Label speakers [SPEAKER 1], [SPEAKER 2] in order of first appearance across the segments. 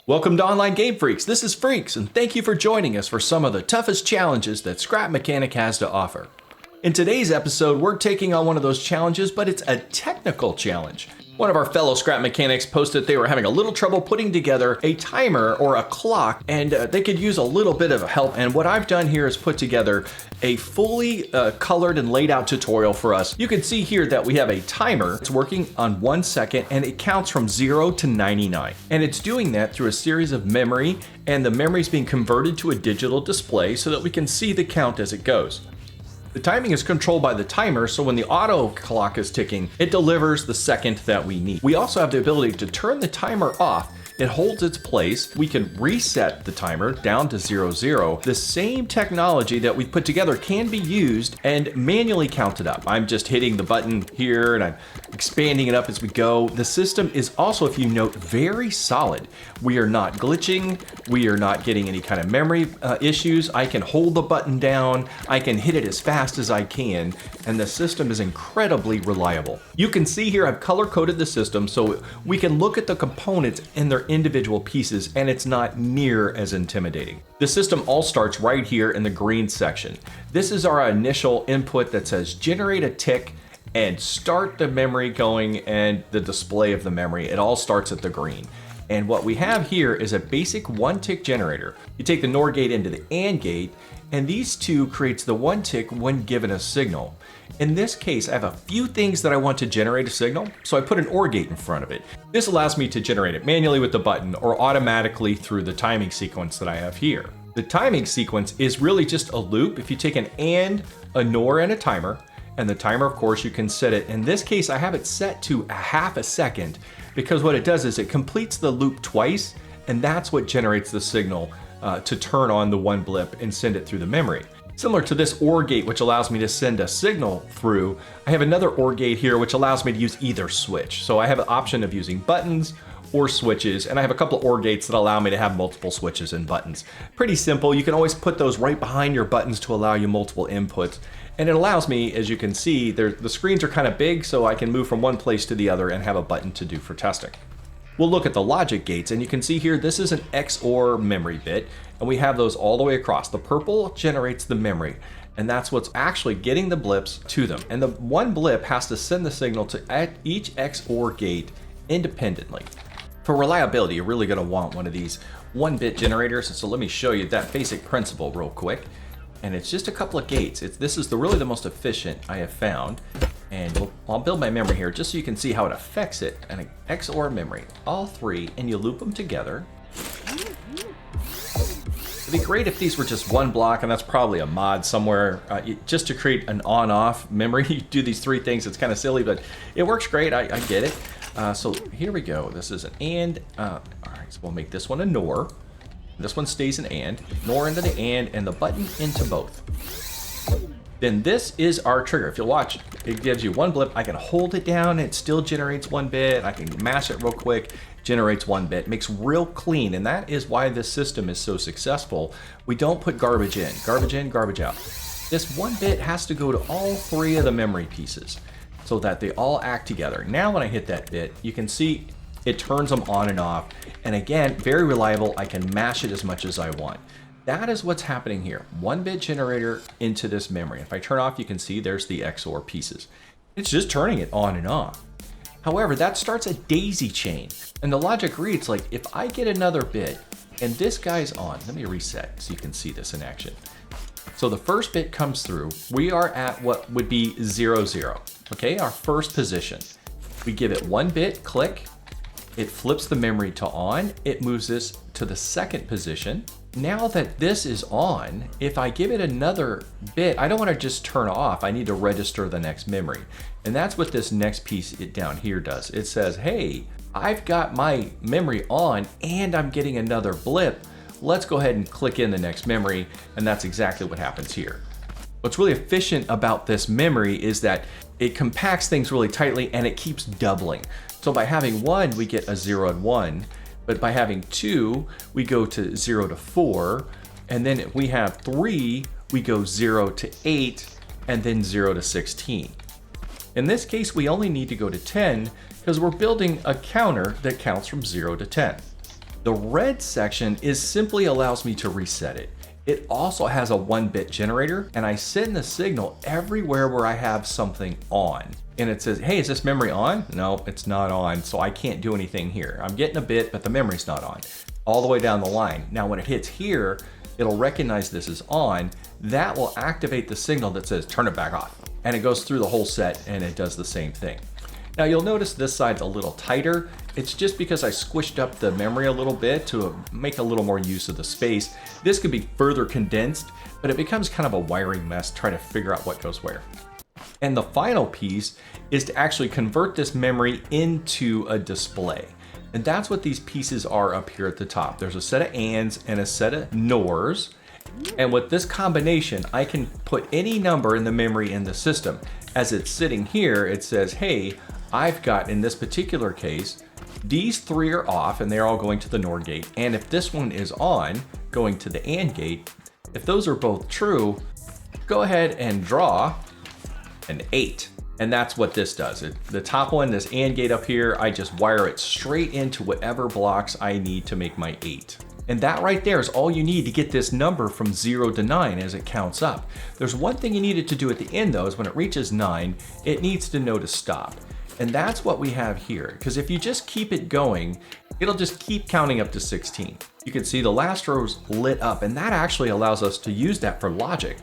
[SPEAKER 1] Welcome to Online Game Freaks. This is Freaks, and thank you for joining us for some of the toughest challenges that Scrap Mechanic has to offer. In today's episode, we're taking on one of those challenges, but it's a technical challenge. One of our fellow Scrap Mechanics posted they were having a little trouble putting together a timer or a clock, and they could use a little bit of help. And what I've done here is put together a fully colored and laid out tutorial for us. You can see here that we have a timer. It's working on 1 second, and it counts from 0 to 99. And it's doing that through a series of memory, and the memory is being converted to a digital display so that we can see the count as it goes. The timing is controlled by the timer, so when the auto clock is ticking, it delivers the second that we need. We also have the ability to turn the timer off. It holds its place. We can reset the timer down to 00. The same technology that we put together can be used and manually counted up. I'm just hitting the button here and I'm expanding it up as we go. The system is also, if you note, very solid. We are not glitching. We are not getting any kind of memory issues. I can hold the button down. I can hit it as fast as I can, and the system is incredibly reliable. You can see here I've color-coded the system so we can look at the components in their individual pieces, and it's not near as intimidating. The system all starts right here in the green section. This is our initial input that says generate a tick and start the memory going and the display of the memory. It all starts at the green. And what we have here is a basic 1-tick generator. You take the NOR gate into the AND gate, and these two creates the 1 tick when given a signal. In this case, I have a few things that I want to generate a signal, so I put an OR gate in front of it. This allows me to generate it manually with the button or automatically through the timing sequence that I have here. The timing sequence is really just a loop. If you take an AND, a NOR, and a timer, and the timer, of course, you can set it. In this case, I have it set to a half a second because what it does is it completes the loop twice, and that's what generates the signal to turn on the one blip and send it through the memory. Similar to this OR gate, which allows me to send a signal through, I have another OR gate here, which allows me to use either switch. So I have an option of using buttons or switches, and I have a couple of OR gates that allow me to have multiple switches and buttons. Pretty simple. You can always put those right behind your buttons to allow you multiple inputs. And it allows me, as you can see, the screens are kind of big, so I can move from one place to the other and have a button to do for testing. We'll look at the logic gates, and you can see here, this is an XOR memory bit, and we have those all the way across. The purple generates the memory, and that's what's actually getting the blips to them. And the one blip has to send the signal to each XOR gate independently. For reliability, you're really gonna want one of these 1-bit generators, so let me show you that basic principle real quick. And it's just a couple of gates. This is really the most efficient I have found. And I'll build my memory here just so you can see how it affects it. And an XOR memory, all three, and you loop them together. It'd be great if these were just one block, and that's probably a mod somewhere. Just to create an on-off memory, you do these three things. It's kind of silly, but it works great. I get it. So here we go. This is an AND. All right, so we'll make this one a NOR. This one stays an AND. NOR into the and the button into both. Then this is our trigger. If you'll watch, it gives you one blip. I can hold it down, it still generates 1 bit. I can mash it real quick, generates 1 bit. Makes real clean, and that is why this system is so successful. We don't put garbage in, garbage out. This 1 bit has to go to all three of the memory pieces so that they all act together. Now when I hit that bit, you can see it turns them on and off. And again, very reliable. I can mash it as much as I want. That is what's happening here. 1-bit generator into this memory. If I turn off, you can see there's the XOR pieces. It's just turning it on and off. However, that starts a daisy chain. And the logic reads like, if I get another bit and this guy's on, let me reset so you can see this in action. So the first bit comes through. We are at what would be 00, okay? Our first position. We give it 1 bit, click. It flips the memory to on. It moves this to the second position. Now that this is on, if I give it another bit, I don't want to just turn off. I need to register the next memory. And that's what this next piece down here does. It says, hey, I've got my memory on and I'm getting another blip. Let's go ahead and click in the next memory. And that's exactly what happens here. What's really efficient about this memory is that it compacts things really tightly and it keeps doubling. So by having 1, we get a 0 and 1. But by having 2, we go to 0 to 4. And then if we have 3, we go 0 to 8, and then 0 to 16. In this case, we only need to go to 10 because we're building a counter that counts from 0 to 10. The red section simply allows me to reset it. It also has a 1-bit generator, and I send the signal everywhere where I have something on. And it says, hey, is this memory on? No, it's not on, so I can't do anything here. I'm getting a bit, but the memory's not on. All the way down the line. Now when it hits here, it'll recognize this is on. That will activate the signal that says, turn it back off. And it goes through the whole set and it does the same thing. Now you'll notice this side's a little tighter. It's just because I squished up the memory a little bit to make a little more use of the space. This could be further condensed, but it becomes kind of a wiring mess trying to figure out what goes where. And the final piece is to actually convert this memory into a display. And that's what these pieces are up here at the top. There's a set of ands and a set of nors. And with this combination, I can put any number in the memory in the system. As it's sitting here, it says, hey, I've got, in this particular case, these 3 are off and they're all going to the NOR gate. And if this one is on, going to the AND gate, if those are both true, go ahead and draw an 8. And that's what this does. The top one, this AND gate up here, I just wire it straight into whatever blocks I need to make my 8. And that right there is all you need to get this number from 0 to 9 as it counts up. There's one thing you needed to do at the end though, is when it reaches 9, it needs to know to stop. And that's what we have here, because if you just keep it going, it'll just keep counting up to 16. You can see the last row's lit up, and that actually allows us to use that for logic.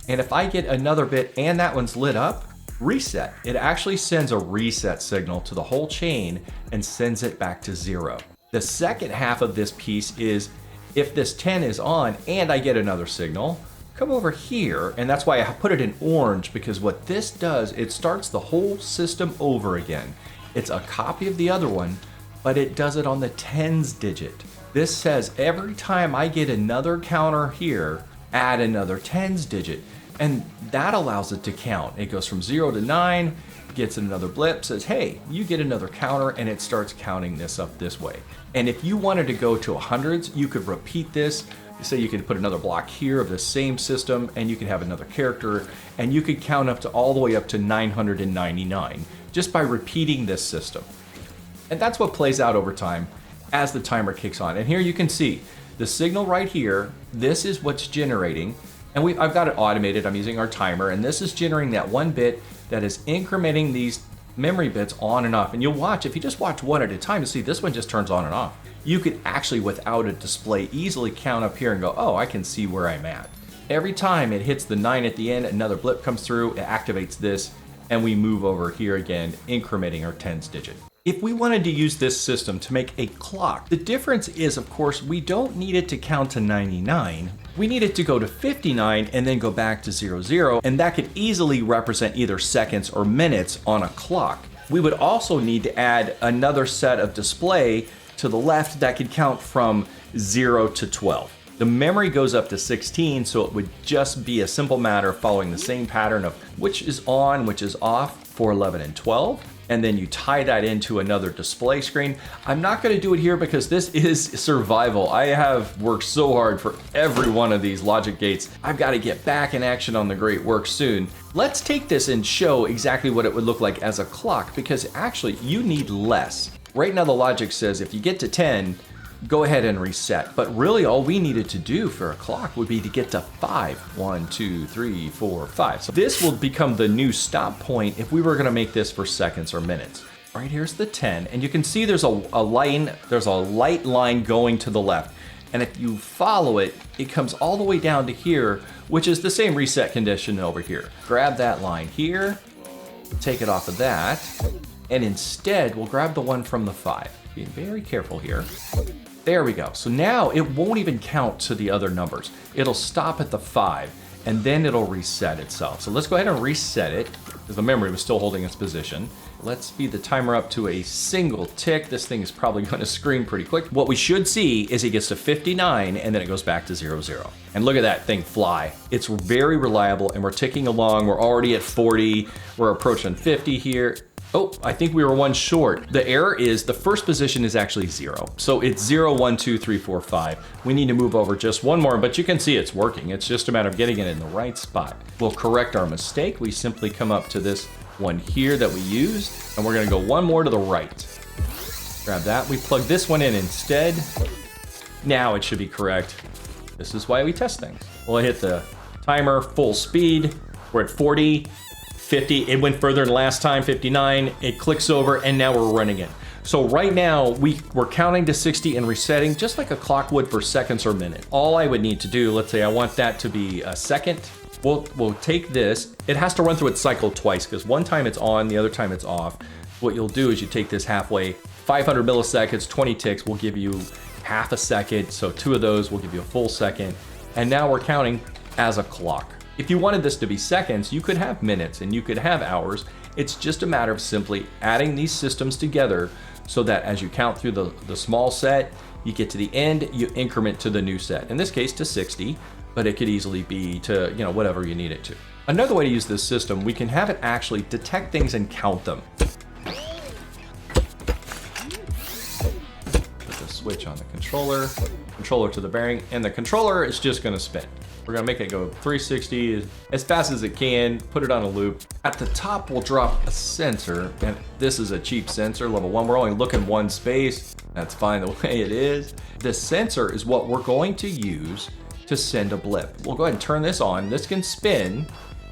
[SPEAKER 1] And if I get another bit and that one's lit up, reset. It actually sends a reset signal to the whole chain and sends it back to 0. The second half of this piece is if this 10 is on and I get another signal, come over here, and that's why I put it in orange, because what this does, it starts the whole system over again. It's a copy of the other one, but it does it on the tens digit. This says every time I get another counter here, add another tens digit. And that allows it to count. It goes from 0 to 9, gets another blip, says, hey, you get another counter, and it starts counting this up this way. And if you wanted to go to hundreds, you could repeat this. Say you could put another block here of the same system, and you could have another character, and you could count up to all the way up to 999 just by repeating this system. And that's what plays out over time as the timer kicks on. And here you can see the signal right here. This is what's generating. And I've got it automated. I'm using our timer, and this is generating that 1 bit that is incrementing these memory bits on and off. And you'll watch, if you just watch one at a time, you'll see this one just turns on and off. You could actually, without a display, easily count up here and go, oh, I can see where I'm at. Every time it hits the 9 at the end, another blip comes through, it activates this, and we move over here again, incrementing our tens digit. If we wanted to use this system to make a clock, the difference is, of course, we don't need it to count to 99. We need it to go to 59 and then go back to 00, and that could easily represent either seconds or minutes on a clock. We would also need to add another set of display to the left that could count from 0 to 12. The memory goes up to 16, so it would just be a simple matter of following the same pattern of which is on, which is off for 11 and 12. And then you tie that into another display screen. I'm not gonna do it here because this is survival. I have worked so hard for every one of these logic gates. I've gotta get back in action on the great work soon. Let's take this and show exactly what it would look like as a clock, because actually you need less. Right now the logic says if you get to 10, go ahead and reset. But really all we needed to do for a clock would be to get to 5. 1, 2, 3, 4, 5. So this will become the new stop point if we were gonna make this for seconds or minutes. Right here's the 10, and you can see there's a light line going to the left. And if you follow it, it comes all the way down to here, which is the same reset condition over here. Grab that line here, take it off of that, and instead we'll grab the one from the 5. Being very careful here. There we go. So now it won't even count to the other numbers. It'll stop at the 5 and then it'll reset itself. So let's go ahead and reset it because the memory was still holding its position. Let's speed the timer up to a single tick. This thing is probably going to screen pretty quick. What we should see is it gets to 59 and then it goes back to 00. And look at that thing fly. It's very reliable and we're ticking along. We're already at 40. We're approaching 50 here. Oh, I think we were one short. The error is the first position is actually 0. So it's 0, 1, 2, 3, 4, 5. We need to move over just one more, but you can see it's working. It's just a matter of getting it in the right spot. We'll correct our mistake. We simply come up to this one here that we used, and we're gonna go one more to the right. Grab that, we plug this one in instead, Now it should be correct. This is why we test things. Well, I hit the timer full speed. We're at 40, 50. It went further than last time, 59. It clicks over, and now we're running it. So right now, we're counting to 60 and resetting just like a clock would for seconds or minutes. All I would need to do, let's say I want that to be a second. We'll take this. It has to run through its cycle twice because one time it's on, the other time it's off. What you'll do is you take this halfway, 500 milliseconds, 20 ticks will give you half a second. So 2 of those will give you a full second. And now we're counting as a clock. If you wanted this to be seconds, you could have minutes and you could have hours. It's just a matter of simply adding these systems together so that as you count through the small set, you get to the end, you increment to the new set. In this case to 60, but it could easily be to, whatever you need it to. Another way to use this system, we can have it actually detect things and count them. Put the switch on the controller to the bearing, and the controller is just gonna spin. We're gonna make it go 360 as fast as it can, put it on a loop. At the top, we'll drop a sensor, and this is a cheap sensor, level 1. We're only looking one space. That's fine the way it is. This sensor is what we're going to use to send a blip. We'll go ahead and turn this on. This can spin,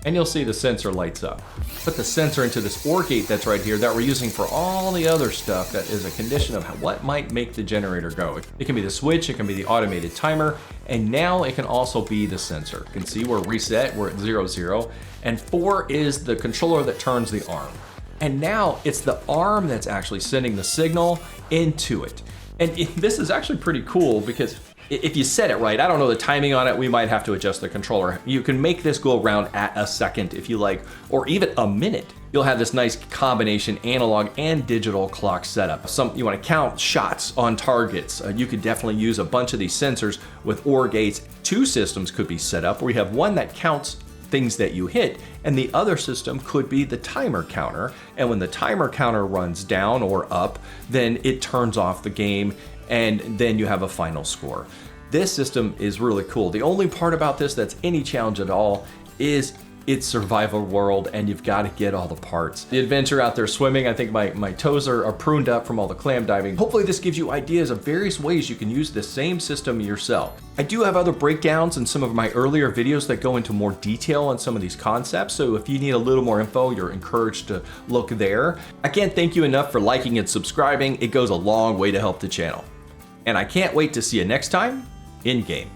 [SPEAKER 1] and you'll see the sensor lights up. Put the sensor into this OR gate that's right here that we're using for all the other stuff that is a condition of what might make the generator go. It can be the switch, it can be the automated timer, and now it can also be the sensor. You can see we're reset, we're at 0, 0, and 4 is the controller that turns the arm. And now it's the arm that's actually sending the signal into it. And this is actually pretty cool because if you set it right, I don't know the timing on it, we might have to adjust the controller. You can make this go around at a second if you like, or even a minute. You'll have this nice combination analog and digital clock setup. You want to count shots on targets. You could definitely use a bunch of these sensors with OR gates. 2 systems could be set up where you have one that counts things that you hit, and the other system could be the timer counter. And when the timer counter runs down or up, then it turns off the game, and then you have a final score. This system is really cool. The only part about this that's any challenge at all is it's survival world, and you've got to get all the parts. The adventure out there swimming, I think my toes are pruned up from all the clam diving. Hopefully this gives you ideas of various ways you can use the same system yourself. I do have other breakdowns in some of my earlier videos that go into more detail on some of these concepts, so if you need a little more info, you're encouraged to look there. I can't thank you enough for liking and subscribing. It goes a long way to help the channel. And I can't wait to see you next time in game.